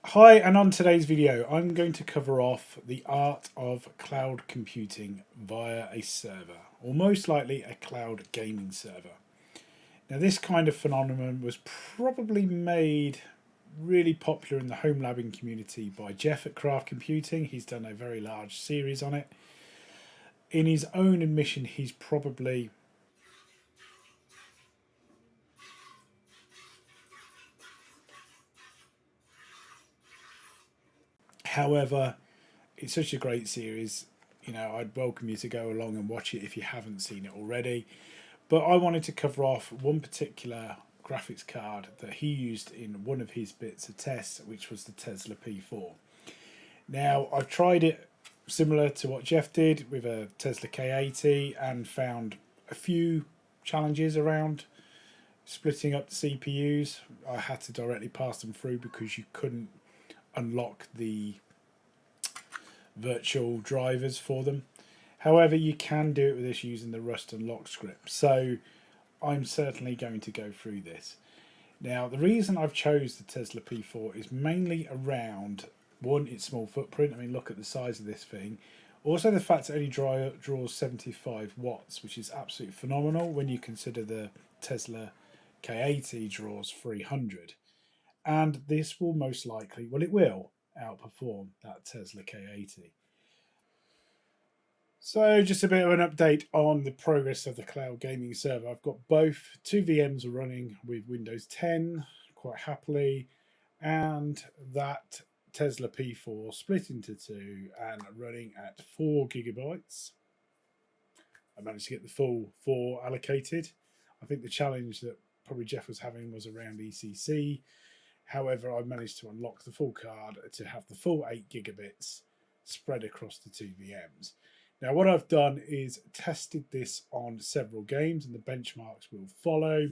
Hi, and on today's video, I'm going to cover off the art of cloud computing via a server, or most likely a cloud gaming server. Now, this kind of phenomenon was probably made really popular in the home labbing community by Jeff at Craft Computing. He's done a very large series on it. In his own admission, he's probably however, it's such a great series. I'd welcome you to go along and watch it if you haven't seen it already. But I wanted to cover off one particular graphics card that he used in one of his bits of tests, which was the Tesla P4. Now, I've tried it similar to what Jeff did with a Tesla K80 and found a few challenges around splitting up the CPUs. I had to directly pass them through because you couldn't unlock the virtual drivers for them. However, you can do it with this using the Rust unlock script. So I'm certainly going to go through this. Now, the reason I've chose the Tesla P4 is mainly around, one, its small footprint. I mean, look at the size of this thing. Also, the fact it only draws 75 watts, which is absolutely phenomenal when you consider the Tesla K80 draws 300. And this will most likely, well, it will outperform that Tesla K80. So just a bit of an update on the progress of the cloud gaming server. I've got both two VMs running with Windows 10 quite happily, and that Tesla P4 split into two and running at 4 GB. I managed to get the full 4 allocated. I think the challenge that probably Jeff was having was around ECC. However, I managed to unlock the full card to have the full 8 GB spread across the two VMs. Now, what I've done is tested this on several games, and the benchmarks will follow.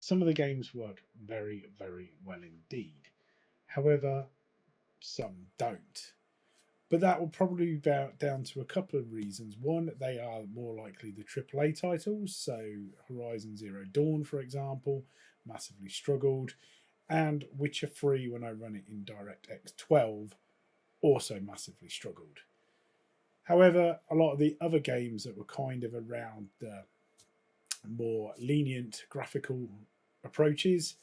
Some of the games work very, very well indeed. However, some don't. But that will probably be down to a couple of reasons. One, they are more likely the AAA titles. So Horizon Zero Dawn, for example, massively struggled. And Witcher 3, when I run it in DirectX 12, also massively struggled. However, a lot of the other games that were kind of around the more lenient graphical approaches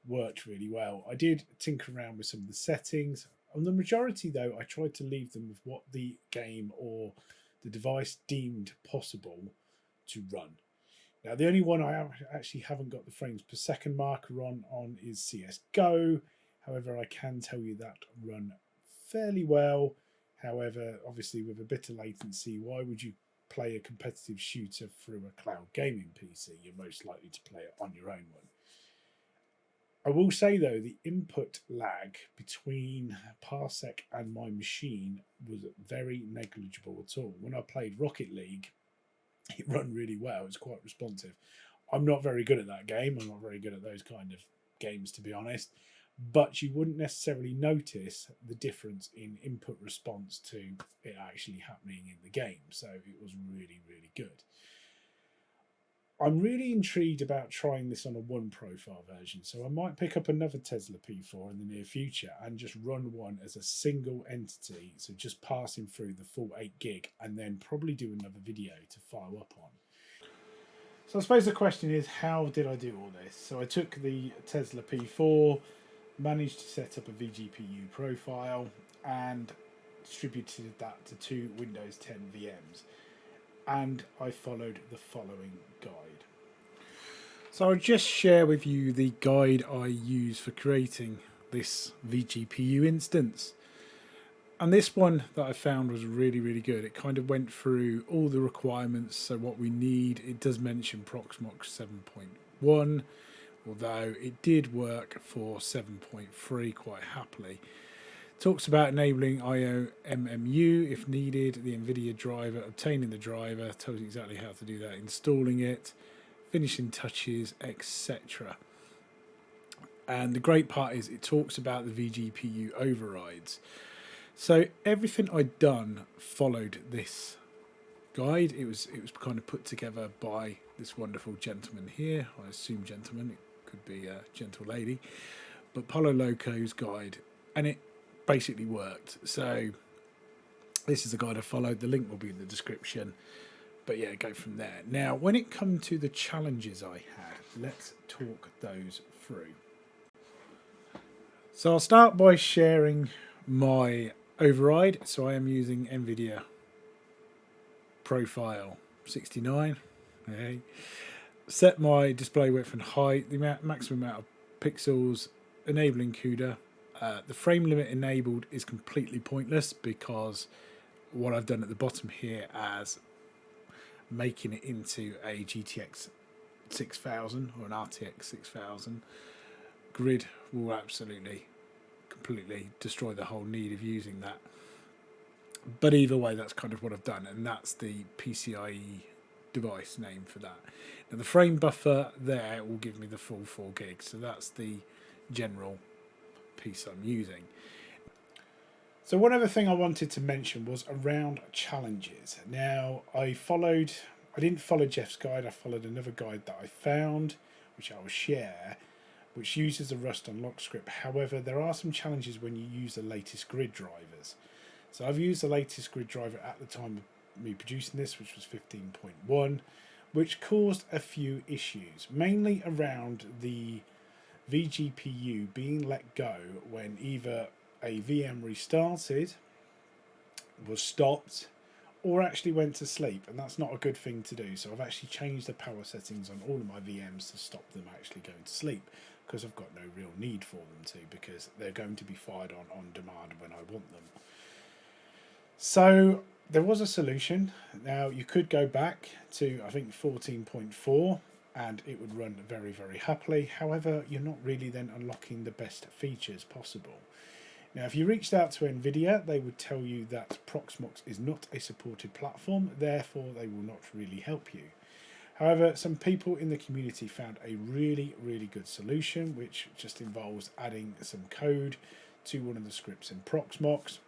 worked really well. I did tinker around with some of the settings. On the majority, though, I tried to leave them with what the game or the device deemed possible to run. Now, the only one I actually haven't got the frames per second marker on is CSGO. However, I can tell you that run fairly well. However, obviously with a bit of latency, why would you play a competitive shooter through a cloud gaming PC? You're most likely to play it on your own one. I will say though, the input lag between Parsec and my machine was very negligible at all. When I played Rocket League, it ran really well. It's quite responsive. I'm not very good at that game. I'm not very good at those kind of games, to be honest. But you wouldn't necessarily notice the difference in input response to it actually happening in the game. So it was really, really good. I'm really intrigued about trying this on a one profile version. So I might pick up another Tesla P4 in the near future and just run one as a single entity. So just passing through the full 8 gig and then probably do another video to follow up on. So I suppose the question is, how did I do all this? So I took the Tesla P4, managed to set up a VGPU profile and distributed that to 2 Windows 10 VMs. And I followed the following guide. So I'll just share with you the guide I use for creating this VGPU instance. And this one that I found was really, really good. It kind of went through all the requirements, so what we need. It does mention Proxmox 7.1, although it did work for 7.3 quite happily. Talks about enabling IOMMU if needed, the NVIDIA driver, obtaining the driver, tells you exactly how to do that, installing it, finishing touches, etc. And the great part is it talks about the VGPU overrides. So everything I'd done followed this guide. It was kind of put together by this wonderful gentleman here. I assume gentleman, it could be a gentle lady, but Polo Loco's guide, and it basically worked. So this is the guide I followed. The link will be in the description, but yeah, go from there. Now when it comes to the challenges I had, let's talk those through. So I'll start by sharing my override. So I am using NVIDIA Profile 69. Okay. Set my display width and height, the maximum amount of pixels, enabling CUDA. The frame limit enabled is completely pointless because what I've done at the bottom here as making it into a GTX 6000 or an RTX 6000 grid will absolutely completely destroy the whole need of using that. But either way, that's kind of what I've done, and that's the PCIe device name for that. Now the frame buffer there will give me the full 4 gigs, so that's the general piece I'm using. So one other thing I wanted to mention was around challenges. Now I didn't follow Jeff's guide, I followed another guide that I found, which I will share, which uses a Rust unlock script. However, there are some challenges when you use the latest grid drivers. So I've used the latest grid driver at the time of me producing this, which was 15.1, which caused a few issues, mainly around the VGPU being let go when either a VM restarted, was stopped, or actually went to sleep, and that's not a good thing to do. So I've actually changed the power settings on all of my VMs to stop them actually going to sleep, because I've got no real need for them to, because they're going to be fired on demand when I want them. So there was a solution. Now you could go back to, I think, 14.4 and it would run very, very happily. However, you're not really then unlocking the best features possible. Now, if you reached out to NVIDIA, they would tell you that Proxmox is not a supported platform, therefore they will not really help you. However, some people in the community found a really, really good solution, which just involves adding some code to one of the scripts in Proxmox,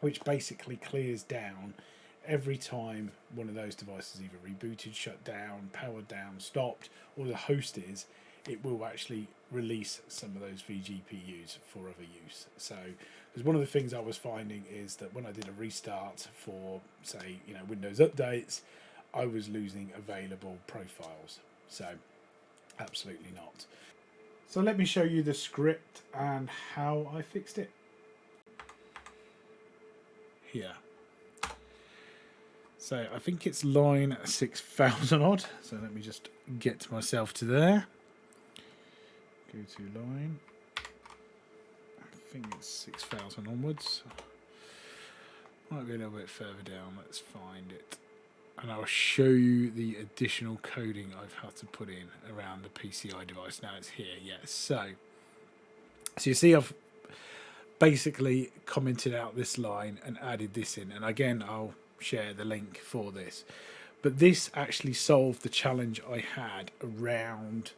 which basically clears down every time one of those devices either rebooted, shut down, powered down, stopped, or the host is, it will actually release some of those VGPUs for other use. So, because one of the things I was finding is that when I did a restart for, say, Windows updates, I was losing available profiles. So, absolutely not. So let me show you the script and how I fixed it. Here. So I think it's line 6000 odd. So let me just get myself to there. Go to line. think it's 6,000 onwards. Might be a little bit further down. Let's find it. And I'll show you the additional coding I've had to put in around the PCI device. Now it's here, yes. So you see I've basically commented out this line and added this in. And again, I'll share the link for this. But this actually solved the challenge I had around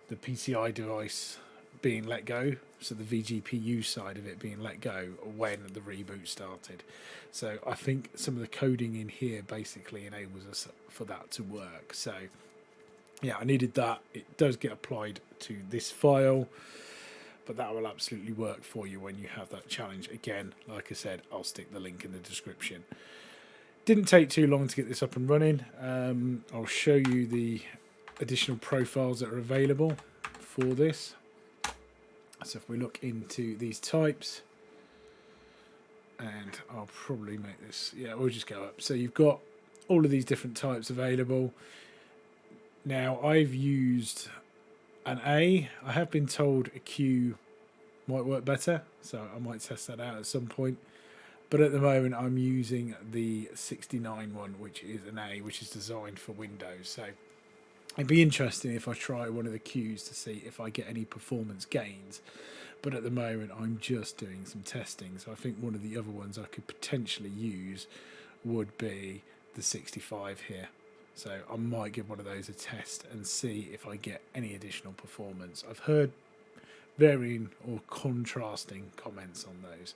the PCI device being let go, so the VGPU side of it being let go when the reboot started. So I think some of the coding in here basically enables us for that to work. So yeah, I needed that. It does get applied to this file, but that will absolutely work for you when you have that challenge. Again, like I said, I'll stick the link in the description. Didn't take too long to get this up and running. I'll show you the additional profiles that are available for this. So if we look into these types, and I'll probably make this, yeah, we'll just go up. So you've got all of these different types available. Now I've used an A. I have been told a Q might work better, so I might test that out at some point. But at the moment I'm using the 69 one, which is an A, which is designed for Windows. So it'd be interesting if I try one of the Qs to see if I get any performance gains. But at the moment, I'm just doing some testing. So I think one of the other ones I could potentially use would be the 65 here. So I might give one of those a test and see if I get any additional performance. I've heard varying or contrasting comments on those.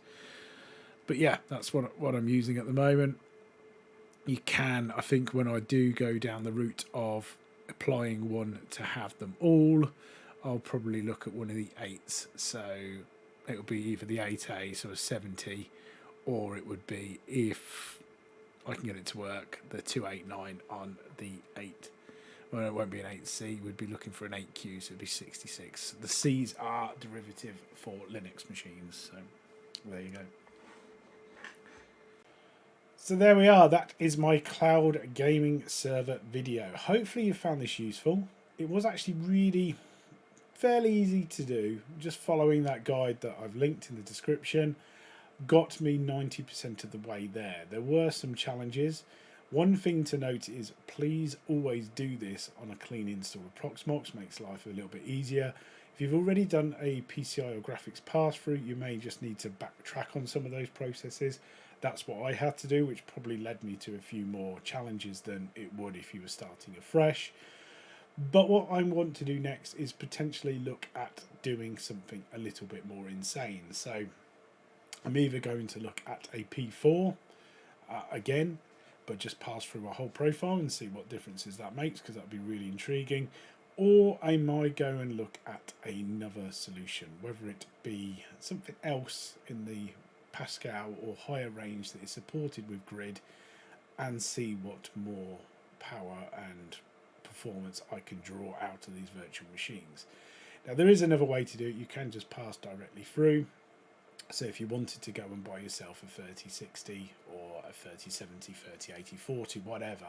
But yeah, that's what I'm using at the moment. You can, I think when I do go down the route of applying one to have them all, I'll probably look at one of the 8s. So it will be either the 8A, so a 70, or it would be, if I can get it to work, the 289 on the 8. Well, it won't be an 8C, we'd be looking for an 8Q, so it'd be 66. The C's are derivative for Linux machines, so there you go. So there we are, that is my cloud gaming server video. Hopefully you found this useful. It was actually really fairly easy to do. Just following that guide that I've linked in the description got me 90% of the way there. There were some challenges. One thing to note is please always do this on a clean install of Proxmox, makes life a little bit easier. If you've already done a PCI or graphics pass-through, you may just need to backtrack on some of those processes. That's what I had to do, which probably led me to a few more challenges than it would if you were starting afresh. But what I want to do next is potentially look at doing something a little bit more insane. So I'm either going to look at a P4 again, but just pass through a whole profile and see what differences that makes, because that'd be really intriguing. Or I might go and look at another solution, whether it be something else in the Pascal or higher range that is supported with grid, and see what more power and performance I can draw out of these virtual machines. Now there is another way to do it. You can just pass directly through. So if you wanted to go and buy yourself a 3060 or a 3070, 3080, 40, whatever,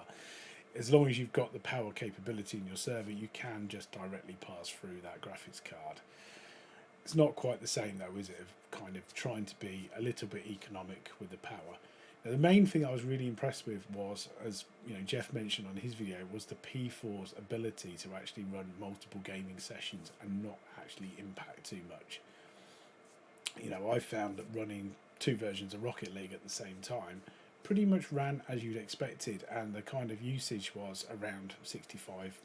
as long as you've got the power capability in your server, you can just directly pass through that graphics card. It's not quite the same though, is it, of kind of trying to be a little bit economic with the power. Now, the main thing I was really impressed with was, as you know, Jeff mentioned on his video, was the P4's ability to actually run multiple gaming sessions and not actually impact too much. You know, I found that running 2 versions of Rocket League at the same time pretty much ran as you'd expected, and the kind of usage was around 65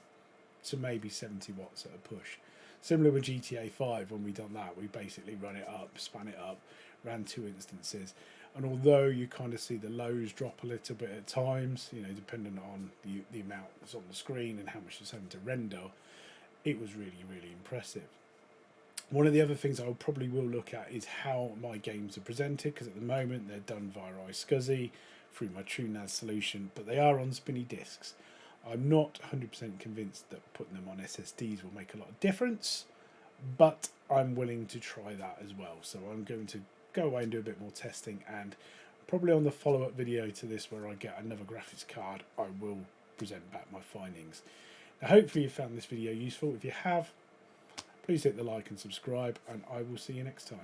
to maybe 70 watts at a push. Similar with GTA 5, when we done that, we basically run it up, span it up, ran 2 instances, and although you kind of see the lows drop a little bit at times, you know, depending on the amount that's on the screen and how much it's having to render, it was really, really impressive. One of the other things I probably will look at is how my games are presented, because at the moment they're done via iSCSI through my TrueNAS solution, but they are on spinny disks. I'm not 100% convinced that putting them on SSDs will make a lot of difference, but I'm willing to try that as well. So I'm going to go away and do a bit more testing, and probably on the follow-up video to this where I get another graphics card, I will present back my findings. Now hopefully you found this video useful. If you have, please hit the like and subscribe, and I will see you next time.